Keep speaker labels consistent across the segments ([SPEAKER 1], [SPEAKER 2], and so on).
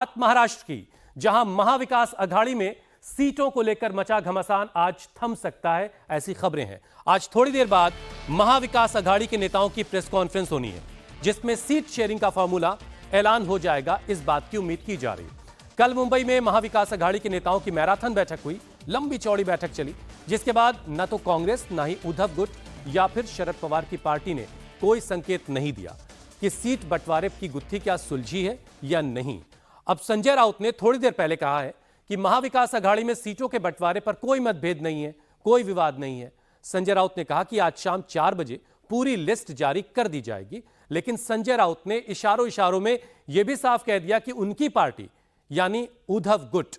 [SPEAKER 1] महाराष्ट्र की, जहां महाविकास अघाड़ी में सीटों को लेकर मचा घमासान आज थम सकता है, ऐसी खबरें हैं। आज थोड़ी देर बाद महाविकास अघाड़ी के नेताओं की प्रेस कॉन्फ्रेंस होनी है, जिसमें सीट शेयरिंग का फॉर्मूला ऐलान हो जाएगा, इस बात की उम्मीद की जा रही है। कल मुंबई में महाविकास अघाड़ी के नेताओं की मैराथन बैठक हुई, लंबी चौड़ी बैठक चली, जिसके बाद न तो कांग्रेस, न ही उद्धव गुट या फिर शरद पवार की पार्टी ने कोई संकेत नहीं दिया कि सीट बंटवारे की गुत्थी क्या सुलझी है या नहीं। अब संजय राउत ने थोड़ी देर पहले कहा है कि महाविकास अघाड़ी में सीटों के बंटवारे पर कोई मतभेद नहीं है, कोई विवाद नहीं है। संजय राउत ने कहा कि आज शाम 4 बजे पूरी लिस्ट जारी कर दी जाएगी, लेकिन संजय राउत ने इशारों में यह भी साफ कह दिया कि उनकी पार्टी यानी उद्धव गुट,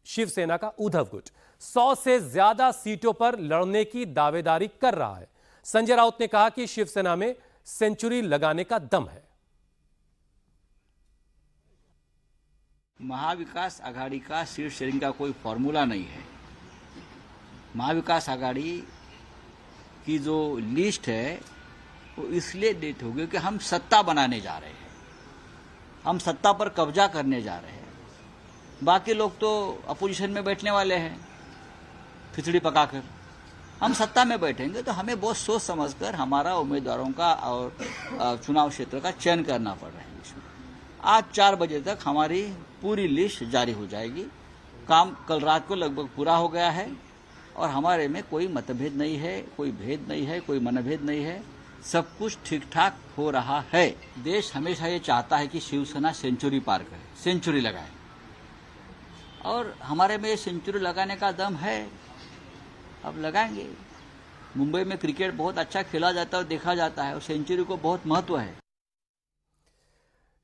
[SPEAKER 1] शिवसेना का उद्धव गुट 100 से ज्यादा सीटों पर लड़ने की दावेदारी कर रहा है। संजय राउत ने कहा कि शिवसेना में सेंचुरी लगाने का दम है।
[SPEAKER 2] महाविकास आघाड़ी का सीट शेयरिंग का कोई फॉर्मूला नहीं है। महाविकास आघाड़ी की जो लिस्ट है वो इसलिए डेट होगी कि हम सत्ता बनाने जा रहे हैं, हम सत्ता पर कब्जा करने जा रहे हैं। बाकी लोग तो अपोजिशन में बैठने वाले हैं खिचड़ी पकाकर। हम सत्ता में बैठेंगे तो हमें बहुत सोच समझकर हमारा उम्मीदवारों का और चुनाव क्षेत्र का चयन करना पड़ रहा है। इसमें आज 4 बजे तक हमारी पूरी लिस्ट जारी हो जाएगी। काम कल रात को लगभग पूरा हो गया है और हमारे में कोई मतभेद नहीं है, कोई भेद नहीं है, कोई मनभेद नहीं है। सब कुछ ठीक ठाक हो रहा है। देश हमेशा ये चाहता है कि शिवसेना सेंचुरी पार करे, सेंचुरी लगाए, और हमारे में सेंचुरी लगाने का दम है। अब लगाएंगे। मुंबई में क्रिकेट बहुत अच्छा खेला जाता है और देखा जाता है, और सेंचुरी को बहुत महत्व है।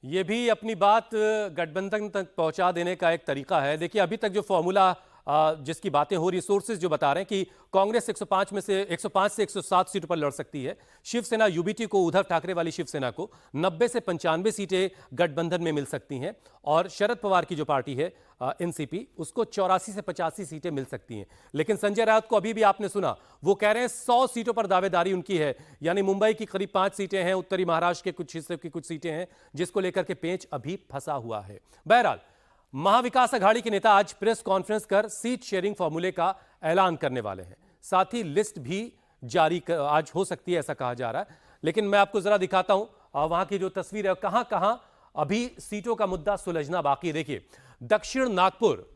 [SPEAKER 1] यह भी अपनी बात गठबंधन तक पहुंचा देने का एक तरीका है। देखिए, अभी तक जो फॉर्मूला जिसकी बातें हो रही, सोर्सेज जो बता रहे हैं कि कांग्रेस 105 से 107 सीटों पर लड़ सकती है, शिवसेना यूबीटी को, उद्धव ठाकरे वाली शिवसेना को 90 से 95 सीटें गठबंधन में मिल सकती हैं, और शरद पवार की जो पार्टी है एनसीपी, उसको 84 से 85 सीटें मिल सकती हैं। लेकिन संजय राउत को अभी भी आपने सुना, वो कह रहे हैं 100 सीटों पर दावेदारी उनकी है, यानी मुंबई की करीब 5 सीटें हैं, उत्तरी महाराष्ट्र के कुछ हिस्से की कुछ सीटें हैं, जिसको लेकर के पेंच अभी फंसा हुआ है। बहरहाल, महाविकास अघाड़ी के नेता आज प्रेस कॉन्फ्रेंस कर सीट शेयरिंग फॉर्मूले का ऐलान करने वाले हैं। साथ ही लिस्ट भी जारी आज हो सकती है, ऐसा कहा जा रहा है। लेकिन मैं आपको जरा दिखाता हूं वहां की जो तस्वीर है, कहां कहां अभी सीटों का मुद्दा सुलझना बाकी। देखिए, दक्षिण नागपुर,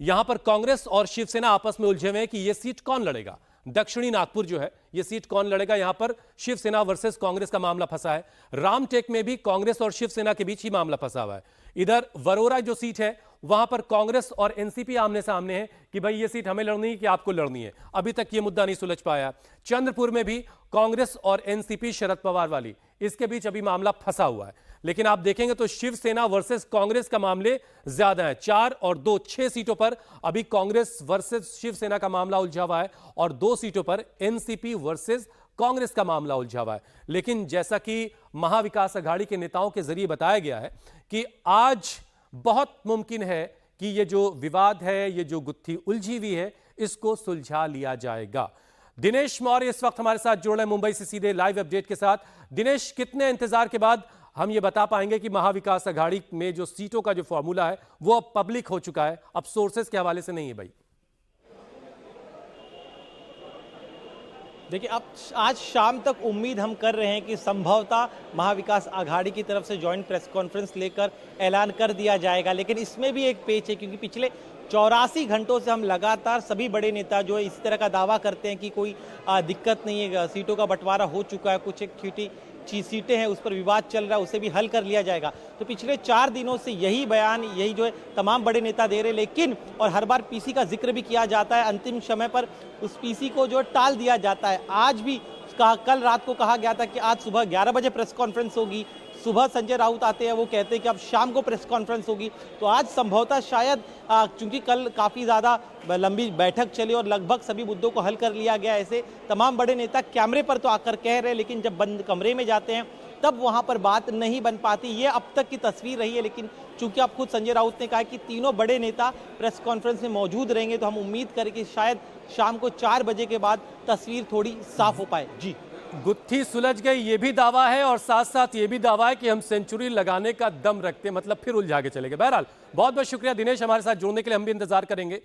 [SPEAKER 1] यहां पर कांग्रेस और शिवसेना आपस में उलझे हुए हैं कि यह सीट कौन लड़ेगा। दक्षिणी नागपुर जो है, यह सीट कौन लड़ेगा, यहां पर शिवसेना वर्सेस कांग्रेस का मामला फंसा है। रामटेक में भी कांग्रेस और शिवसेना के बीच ही मामला फंसा हुआ है। इधर वरोरा जो सीट है, वहां पर कांग्रेस और एनसीपी आमने सामने है कि भाई ये सीट हमें लड़नी है कि आपको लड़नी है। अभी तक ये मुद्दा नहीं सुलझ पाया। चंद्रपुर में भी कांग्रेस और एनसीपी, शरद पवार वाली, इसके बीच अभी मामला फंसा हुआ है। लेकिन आप देखेंगे तो शिवसेना वर्सेस कांग्रेस का मामले ज्यादा है। 4 और 2, 6 सीटों पर अभी कांग्रेस वर्सेस शिवसेना का मामला उलझा हुआ है, और 2 सीटों पर एनसीपी वर्सेस कांग्रेस का मामला उलझा हुआ है। लेकिन जैसा कि महाविकास अघाड़ी के नेताओं के जरिए बताया गया है कि आज बहुत मुमकिन है कि ये जो विवाद है, ये जो गुत्थी उलझी हुई है, इसको सुलझा लिया जाएगा। दिनेश मौर्य इस वक्त हमारे साथ जुड़ रहे हैं मुंबई से सीधे लाइव अपडेट के साथ। दिनेश, कितने इंतजार के बाद हम ये बता पाएंगे कि महाविकास अघाड़ी में जो सीटों का जो फॉर्मूला है वो अब पब्लिक हो चुका है, अब सोर्सेस के हवाले से नहीं है भाई?
[SPEAKER 3] देखिए, अब आज शाम तक उम्मीद हम कर रहे हैं कि संभवतः महाविकास आघाड़ी की तरफ से जॉइंट प्रेस कॉन्फ्रेंस लेकर ऐलान कर दिया जाएगा। लेकिन इसमें भी एक पेच है, क्योंकि पिछले 84 घंटों से हम लगातार सभी बड़े नेता जो है इस तरह का दावा करते हैं कि कोई दिक्कत नहीं है, सीटों का बंटवारा हो चुका है, कुछ एक छोटी सीटें हैं उस पर विवाद चल रहा है, उसे भी हल कर लिया जाएगा। तो पिछले 4 दिनों से यही बयान, यही जो है तमाम बड़े नेता दे रहे हैं। लेकिन और हर बार पीसी का जिक्र भी किया जाता है, अंतिम समय पर उस पीसी को जो टाल दिया जाता है। आज भी कल रात को कहा गया था कि आज सुबह 11 बजे प्रेस कॉन्फ्रेंस होगी। सुबह संजय राउत आते हैं, वो कहते हैं कि अब शाम को प्रेस कॉन्फ्रेंस होगी। तो आज संभवतः शायद चूंकि कल काफ़ी ज़्यादा लंबी बैठक चली और लगभग सभी मुद्दों को हल कर लिया गया, ऐसे तमाम बड़े नेता कैमरे पर तो आकर कह रहे हैं, लेकिन जब बंद कमरे में जाते हैं तब वहां पर बात नहीं बन पाती। ये अब तक की तस्वीर रही है। लेकिन चूंकि अब खुद संजय राउत ने कहा कि तीनों बड़े नेता प्रेस कॉन्फ्रेंस में मौजूद रहेंगे, तो हम उम्मीद करें कि शायद शाम को 4 बजे के बाद तस्वीर थोड़ी साफ हो पाए। जी
[SPEAKER 1] गुत्थी सुलझ गई ये भी दावा है और साथ साथ ये भी दावा है कि हम सेंचुरी लगाने का दम रखते हैं, मतलब फिर उलझा के चले गए। बहरहाल बहुत बहुत शुक्रिया दिनेश, हमारे साथ जुड़ने के लिए हम भी इंतजार करेंगे।